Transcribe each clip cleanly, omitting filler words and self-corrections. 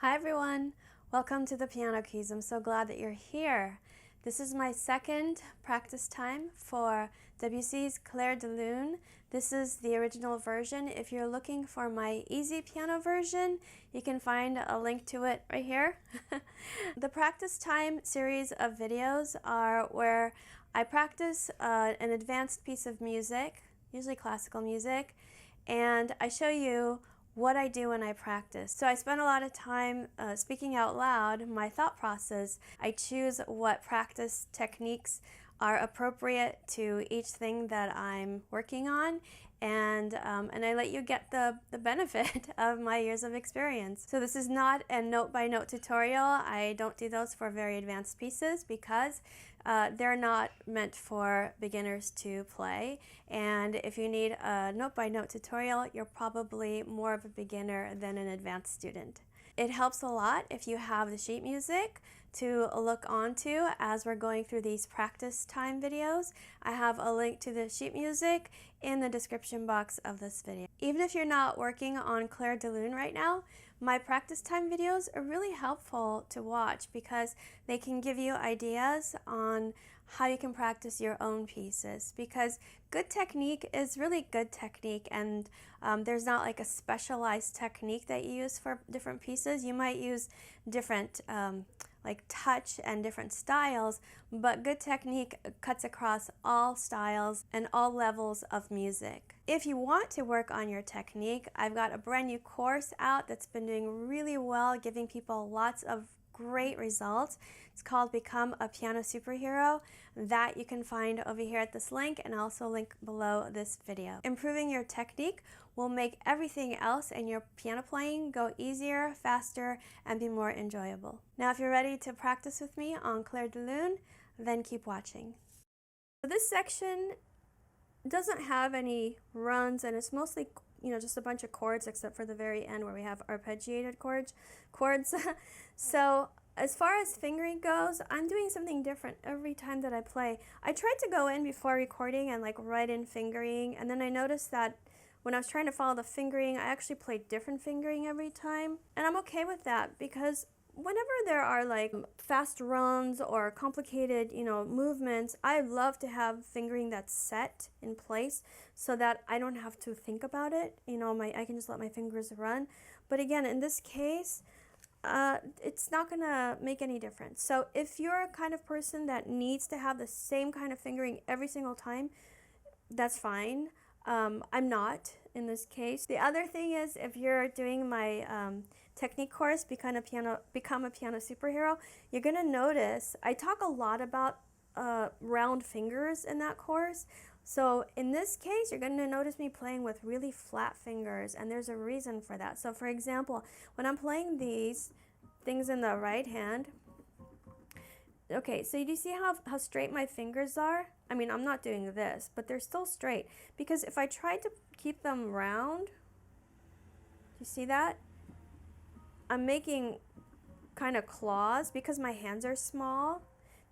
Hi everyone, welcome to the Piano Keys. I'm so glad that you're here. This is my second practice time for Debussy's Clair De Lune. This is the original version. If you're looking for my easy piano version, you can find a link to it right here. The practice time series of videos are where I practice an advanced piece of music, usually classical music, and I show you what I do when I practice. So I spend a lot of time speaking out loud, my thought process. I choose what practice techniques are appropriate to each thing that I'm working on, and I let you get the benefit of my years of experience. So this is not a note-by-note tutorial. I don't do those for very advanced pieces because they're not meant for beginners to play, and if you need a note-by-note tutorial, you're probably more of a beginner than an advanced student. It helps a lot if you have the sheet music to look onto as we're going through these practice time videos. I have a link to the sheet music in the description box of this video. Even if you're not working on Clair De Lune right now, my practice time videos are really helpful to watch because they can give you ideas on how you can practice your own pieces, because good technique is really good technique, and there's not like a specialized technique that you use for different pieces. You might use different like touch and different styles, but good technique cuts across all styles and all levels of music. If you want to work on your technique, I've got a brand new course out that's been doing really well, giving people lots of great results. It's called Become a Piano Superhero. That you can find over here at this link, and also link below this video. Improving your technique will make everything else in your piano playing go easier, faster, and be more enjoyable. Now if you're ready to practice with me on Clair De Lune, then keep watching. So this section doesn't have any runs, and it's mostly just a bunch of chords, except for the very end where we have arpeggiated chords. So as far as fingering goes, I'm doing something different every time that I play. I tried to go in before recording and like write in fingering, and then I noticed that when I was trying to follow the fingering, I actually played different fingering every time. And I'm okay with that, because whenever there are like fast runs or complicated, movements, I love to have fingering that's set in place so that I don't have to think about it. I can just let my fingers run. But again, in this case, it's not gonna make any difference. So if you're a kind of person that needs to have the same kind of fingering every single time, that's fine. I'm not in this case. The other thing is, if you're doing my technique course, Become a Piano Superhero, you're gonna notice I talk a lot about round fingers in that course. So in this case, you're going to notice me playing with really flat fingers, and there's a reason for that. So for example, when I'm playing these things in the right hand, okay, so do you see how straight my fingers are? I mean, I'm not doing this, but they're still straight, because if I tried to keep them round, do you see that? I'm making kind of claws, because my hands are small,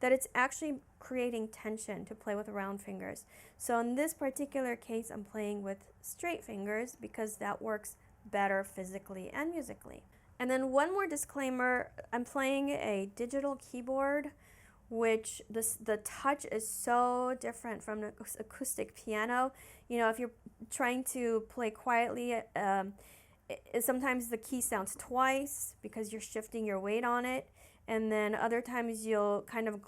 that it's actually creating tension to play with round fingers. So in this particular case, I'm playing with straight fingers because that works better physically and musically. And then one more disclaimer, I'm playing a digital keyboard, which the touch is so different from an acoustic piano. If you're trying to play quietly, sometimes the key sounds twice because you're shifting your weight on it. And then other times you'll kind of,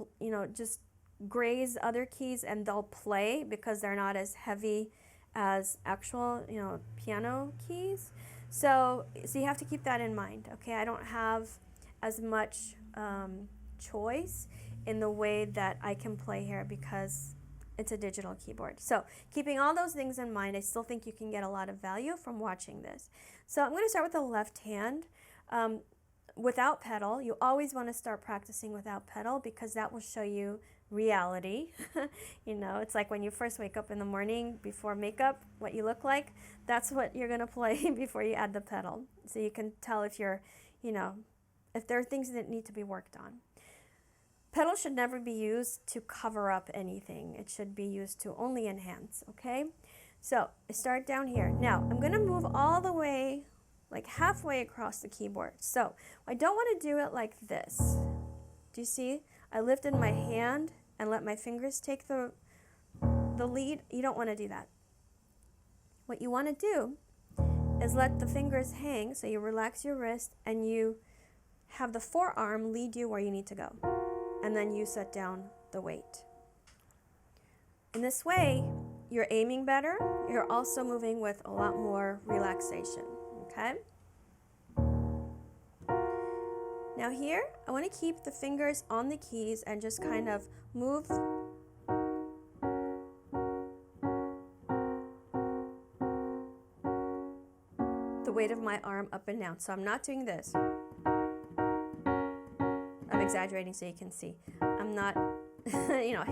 just graze other keys and they'll play because they're not as heavy as actual, piano keys. So you have to keep that in mind, okay? I don't have as much choice in the way that I can play here because it's a digital keyboard. So keeping all those things in mind, I still think you can get a lot of value from watching this. So I'm going to start with the left hand. Without pedal. You always want to start practicing without pedal, because that will show you reality. It's like when you first wake up in the morning before makeup, what you look like. That's what you're going to play before you add the pedal. So you can tell if you're, if there are things that need to be worked on. Pedal should never be used to cover up anything. It should be used to only enhance, okay? So I start down here. Now I'm going to move all the way like halfway across the keyboard. So I don't want to do it like this. Do you see? I lifted my hand and let my fingers take the lead. You don't want to do that. What you want to do is let the fingers hang, so you relax your wrist and you have the forearm lead you where you need to go. And then you set down the weight. In this way, you're aiming better. You're also moving with a lot more relaxation, okay? Now here, I want to keep the fingers on the keys and just kind of move the weight of my arm up and down. So I'm not doing this. I'm exaggerating so you can see. I'm not,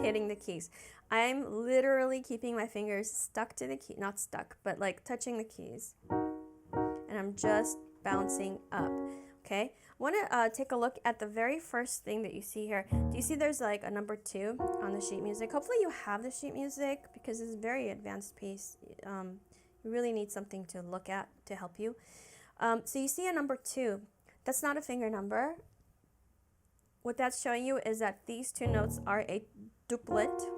hitting the keys. I'm literally keeping my fingers stuck to the key, not stuck, but like touching the keys. And I'm just bouncing up, okay? I want to take a look at the very first thing that you see here. Do you see there's like a number 2 on the sheet music? Hopefully you have the sheet music because it's a very advanced piece. You really need something to look at to help you. So you see a number 2. That's not a finger number. What that's showing you is that these 2 notes are a duplet.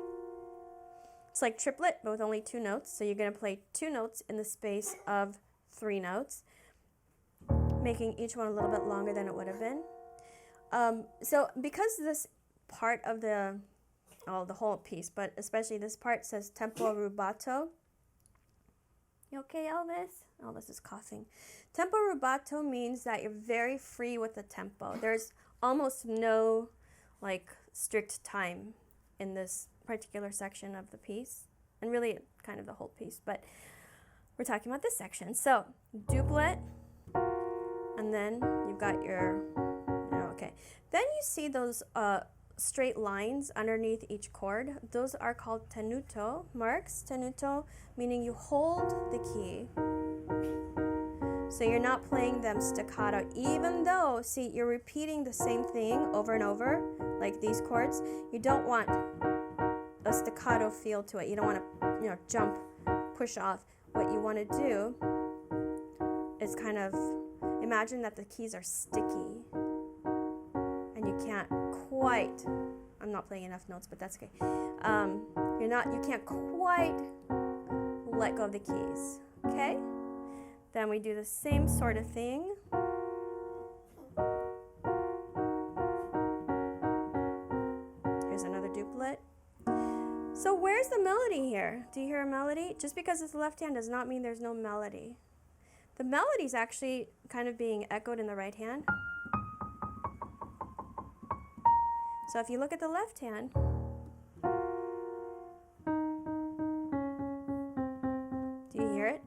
It's like triplet, but with only 2 notes. So you're going to play 2 notes in the space of 3 notes, making each one a little bit longer than it would have been. So because this part of the whole piece, but especially this part says tempo rubato. You okay, Elvis? Elvis is coughing. Tempo rubato means that you're very free with the tempo. There's almost no strict time in this particular section of the piece, and really kind of the whole piece, but we're talking about this section. So duplet, and then you've got your, okay. Then you see those straight lines underneath each chord. Those are called tenuto marks. Tenuto meaning you hold the key. So you're not playing them staccato, even though, see, you're repeating the same thing over and over, like these chords. You don't want a staccato feel to it. You don't want to, jump, push off. What you want to do is kind of imagine that the keys are sticky, and you can't quite. I'm not playing enough notes, but that's okay. You can't quite let go of the keys. Okay. Then we do the same sort of thing. Here's another duplet. So where's the melody here? Do you hear a melody? Just because it's left hand does not mean there's no melody. The melody is actually kind of being echoed in the right hand. So if you look at the left hand,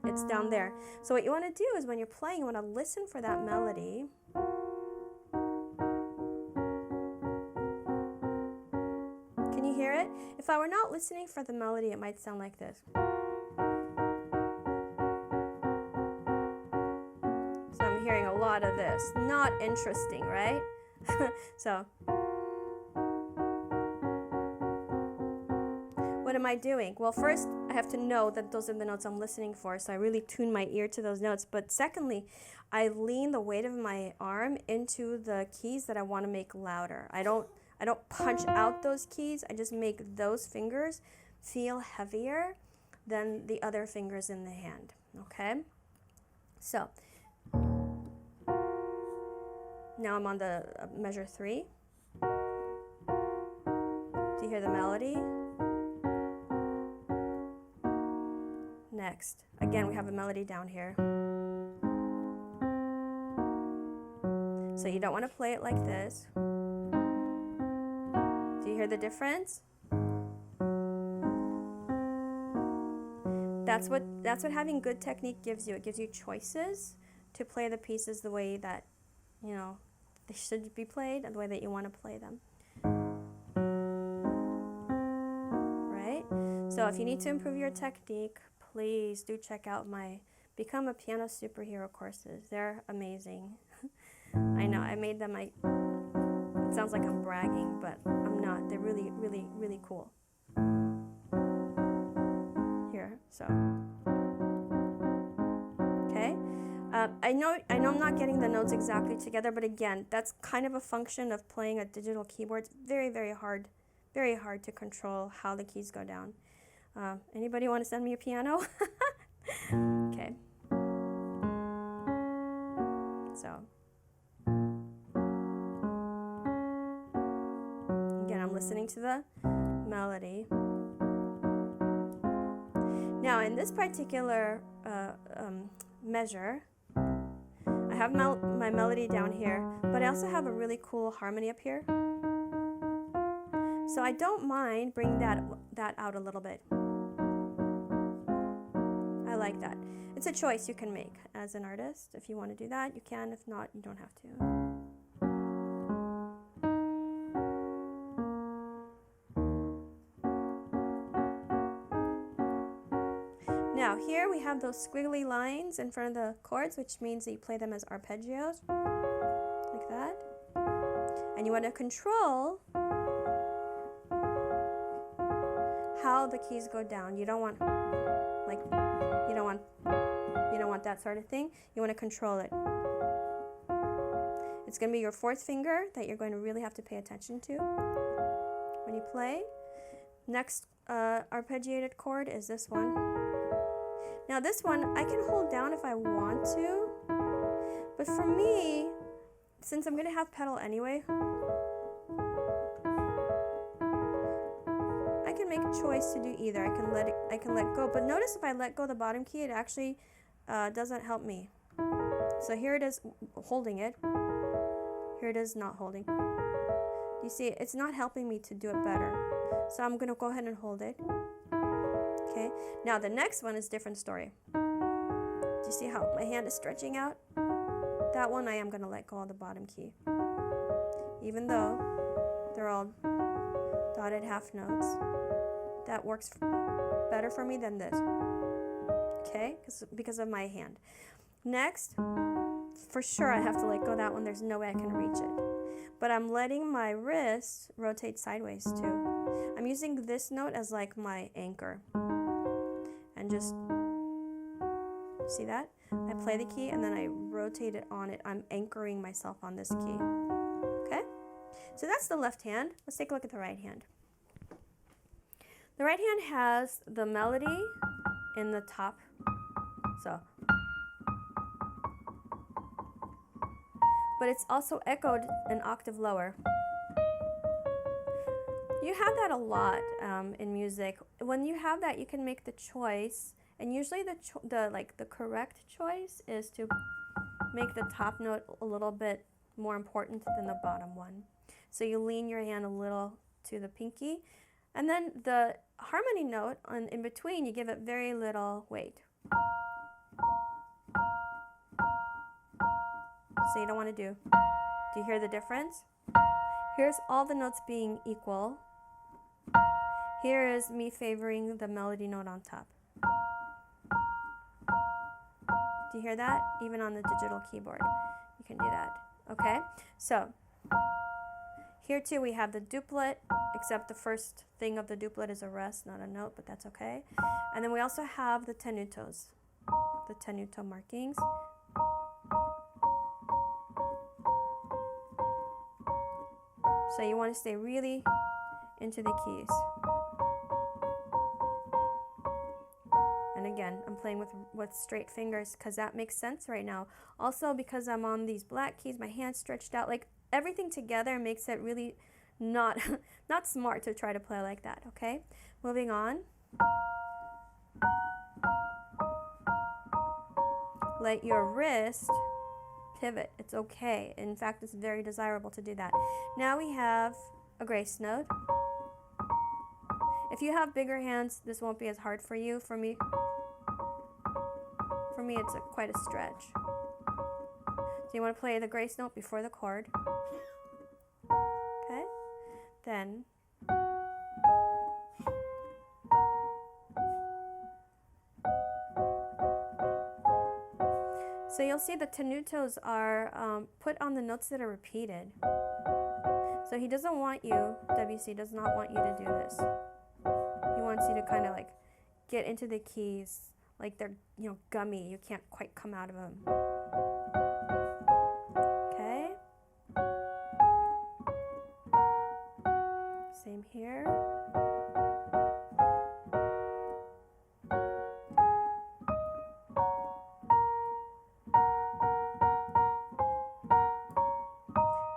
it's down there. So what you want to do is when you're playing, you want to listen for that melody. Can you hear it? If I were not listening for the melody, it might sound like this. So I'm hearing a lot of this. Not interesting, right? So what am I doing? Well, first, I have to know that those are the notes I'm listening for, so I really tune my ear to those notes. But secondly, I lean the weight of my arm into the keys that I want to make louder. I don't punch out those keys. I just make those fingers feel heavier than the other fingers in the hand, okay? So, now I'm on the measure 3. Do you hear the melody? Next, again, we have a melody down here. So you don't want to play it like this. Do you hear the difference? That's what having good technique gives you. It gives you choices to play the pieces the way that, they should be played and the way that you want to play them. Right? So if you need to improve your technique, please do check out my Become a Piano Superhero courses. They're amazing. I know, I made them, it sounds like I'm bragging, but I'm not. They're really, really, really cool. Here, so. Okay. I know I'm not getting the notes exactly together, but again, that's kind of a function of playing a digital keyboard. It's very hard to control how the keys go down. Anybody want to send me a piano? Okay. So, again, I'm listening to the melody. Now, in this particular measure, I have my melody down here, but I also have a really cool harmony up here. So I don't mind bringing that out a little bit. I like that. It's a choice you can make as an artist. If you want to do that, you can. If not, you don't have to. Now here we have those squiggly lines in front of the chords, which means that you play them as arpeggios, like that. And you want to control how the keys go down. You don't want that sort of thing. You want to control it. It's going to be your fourth finger that you're going to really have to pay attention to when you play. Next arpeggiated chord is this one. Now this one I can hold down if I want to, but for me, since I'm going to have pedal anyway, I can make a choice to do either. I can let go, but notice if I let go the bottom key, it actually doesn't help me. So here it is holding it. Here it is not holding. You see, it's not helping me to do it better. So I'm going to go ahead and hold it. Okay, now the next one is a different story. Do you see how my hand is stretching out? That one I am going to let go of the bottom key. Even though they're all dotted half notes, that works better for me than this. Okay, because of my hand. Next, for sure I have to let go of that one. There's no way I can reach it. But I'm letting my wrist rotate sideways too. I'm using this note as like my anchor. And just, see that? I play the key and then I rotate it on it. I'm anchoring myself on this key. Okay? So that's the left hand. Let's take a look at the right hand. The right hand has the melody in the top. So, but it's also echoed an octave lower. You have that a lot in music. When you have that, you can make the choice, and usually the correct choice is to make the top note a little bit more important than the bottom one. So you lean your hand a little to the pinky, and then the harmony note in between, you give it very little weight. So you don't want to do you hear the difference? Here's all the notes being equal. Here is me favoring the melody note on top. Do you hear that? Even on the digital keyboard, you can do that. Okay? So, here too we have the duplet, except the first thing of the duplet is a rest, not a note, but that's okay. And then we also have the tenutos, the tenuto markings. So you want to stay really into the keys. And again, I'm playing with straight fingers because that makes sense right now. Also because I'm on these black keys, my hand's stretched out. Like everything together makes it really not smart to try to play like that, okay? Moving on. Let your wrist pivot. It's okay. In fact, it's very desirable to do that. Now we have a grace note. If you have bigger hands, this won't be as hard for you. For me it's quite a stretch. So you want to play the grace note before the chord. Okay? Then so you'll see the tenutos are put on the notes that are repeated. So he doesn't want you, Debussy does not want you to do this. He wants you to kind of like get into the keys like they're, you know, gummy. You can't quite come out of them. Okay. Same here.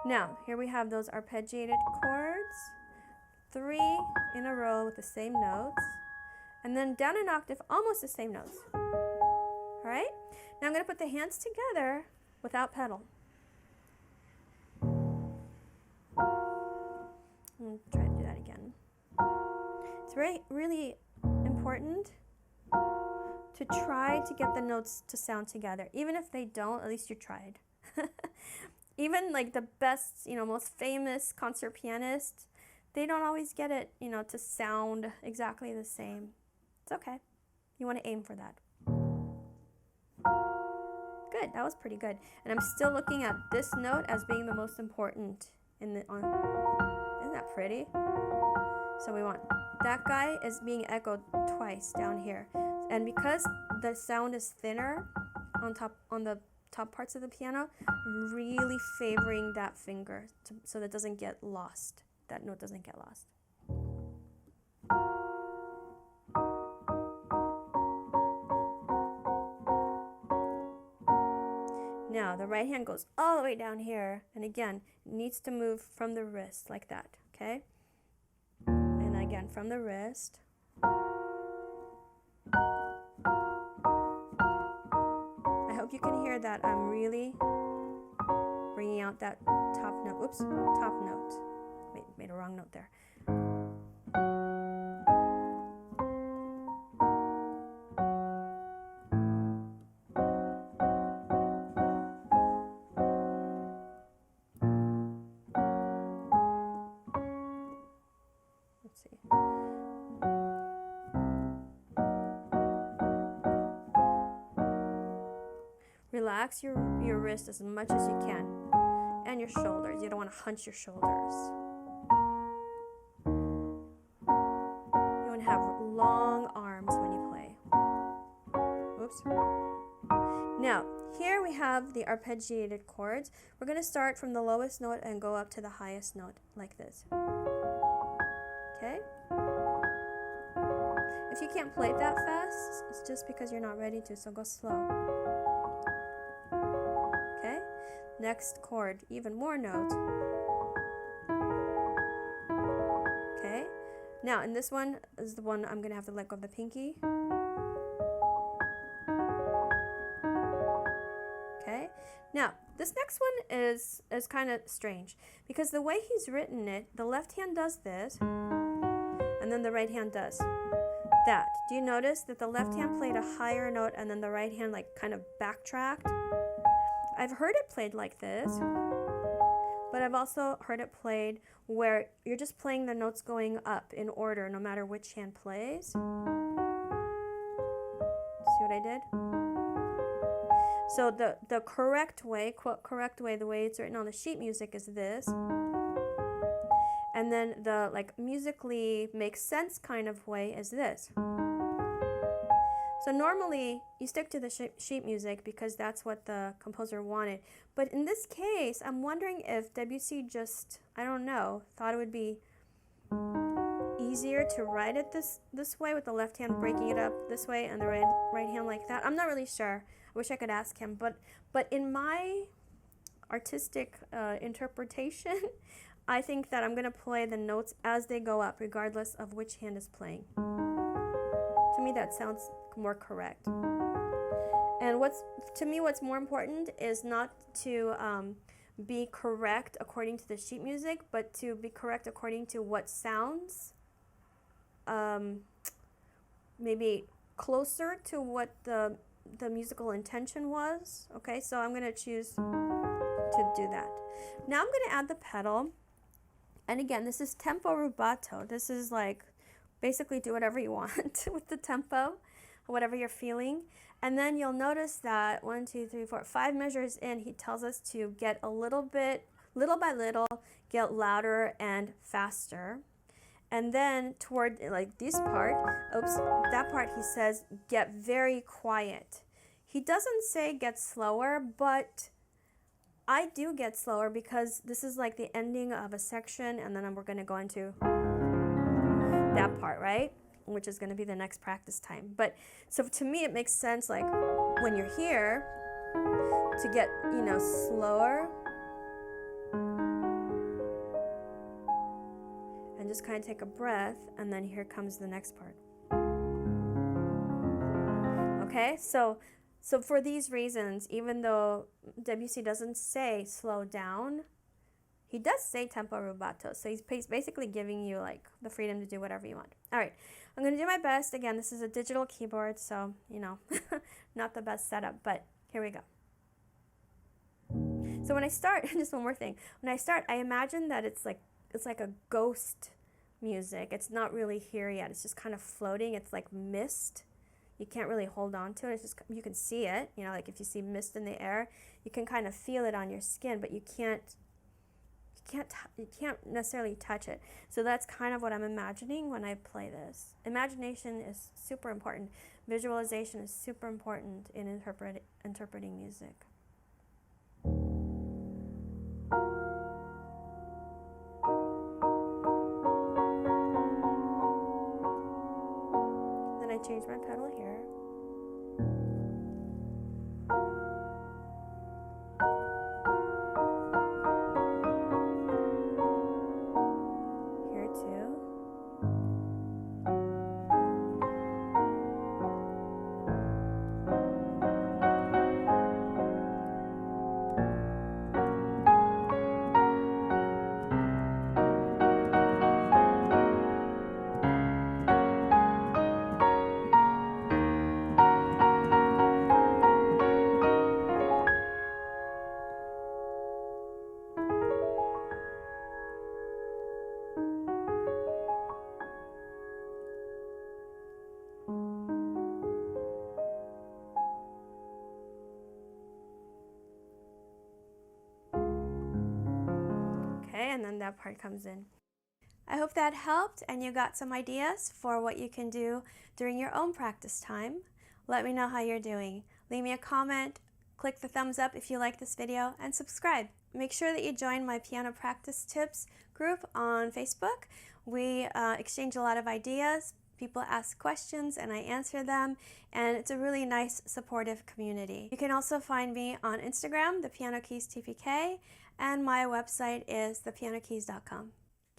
Now, here we have those arpeggiated chords, 3 in a row with the same notes, and then down an octave, almost the same notes. All right? Now I'm going to put the hands together without pedal. I'll try to do that again. It's really important to try to get the notes to sound together. Even if they don't, at least you tried. Even like the best, you know, most famous concert pianists, they don't always get it, you know, to sound exactly the same. It's okay. You want to aim for that. Good, that was pretty good. And I'm still looking at this note as being the most important in the isn't that pretty? So we want that guy is being echoed twice down here. And because the sound is thinner on the top parts of the piano, really favoring that finger so that it doesn't get lost. That note doesn't get lost. Now the right hand goes all the way down here, and again, it needs to move from the wrist like that, okay? And again, from the wrist. I hope you can hear that I'm really bringing out that top note. Oops, top note. Made a wrong note there. Let's see. Relax your wrist as much as you can, and your shoulders. You don't want to hunch your shoulders. You want to have long arms when you play. Oops. Now, here we have the arpeggiated chords. We're going to start from the lowest note and go up to the highest note, like this. Okay? If you can't play it that fast, it's just because you're not ready to, so go slow. Okay? Next chord, even more notes. Okay? Now, and this one is the one I'm going to have to let go of the pinky. Okay? Now, this next one is kind of strange because the way he's written it, the left hand does this, and then the right hand does that. Do you notice that the left hand played a higher note and then the right hand like kind of backtracked? I've heard it played like this, but I've also heard it played where you're just playing the notes going up in order no matter which hand plays. See what I did? So the correct way, quote, correct way, the way it's written on the sheet music is this. And then the like musically makes sense kind of way is this. So normally you stick to the sheet music because that's what the composer wanted. But in this case, I'm wondering if Debussy just, I don't know, thought it would be easier to write it this way with the left hand breaking it up this way and the right hand like that. I'm not really sure. I wish I could ask him. But in my artistic interpretation, I think that I'm going to play the notes as they go up, regardless of which hand is playing. To me, that sounds more correct. And to me, what's more important is not to be correct according to the sheet music, but to be correct according to what sounds maybe closer to what the musical intention was. Okay, so I'm going to choose to do that. Now I'm going to add the pedal. And again, this is tempo rubato. This is like basically do whatever you want with the tempo, whatever you're feeling. And then you'll notice that 1, 2, 3, 4, 5 measures in, he tells us to get a little by little, get louder and faster. And then toward like this part, that part he says, get very quiet. He doesn't say get slower, but I do get slower because this is like the ending of a section, and then we're going to go into that part, right? Which is going to be the next practice time. But so to me, it makes sense, like when you're here, to get, slower. And just kind of take a breath, and then here comes the next part. Okay, so for these reasons, even though Debussy doesn't say slow down, he does say tempo rubato. So he's basically giving you like the freedom to do whatever you want. All right, I'm going to do my best. Again, this is a digital keyboard, so, not the best setup, but here we go. So when I start, just one more thing. When I start, I imagine that it's like a ghost music. It's not really here yet. It's just kind of floating. It's like mist. You can't really hold on to it. It's just, you can see it, like if you see mist in the air, you can kind of feel it on your skin, but you can't necessarily touch it. So that's kind of what I'm imagining when I play this. Imagination is super important. Visualization is super important in interpreting music. Then I change my pedal here. Here too. And then that part comes in. I hope that helped and you got some ideas for what you can do during your own practice time. Let me know how you're doing. Leave me a comment, click the thumbs up if you like this video, and subscribe. Make sure that you join my piano practice tips group on Facebook. We exchange a lot of ideas. People ask questions and I answer them, and it's a really nice, supportive community. You can also find me on Instagram, the Piano Keys TPK, and my website is thepianokeys.com.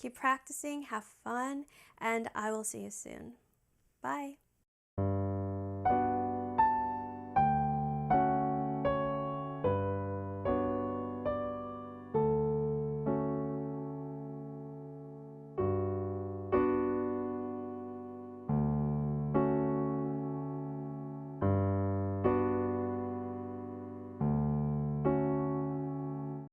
Keep practicing, have fun, and I will see you soon. Bye.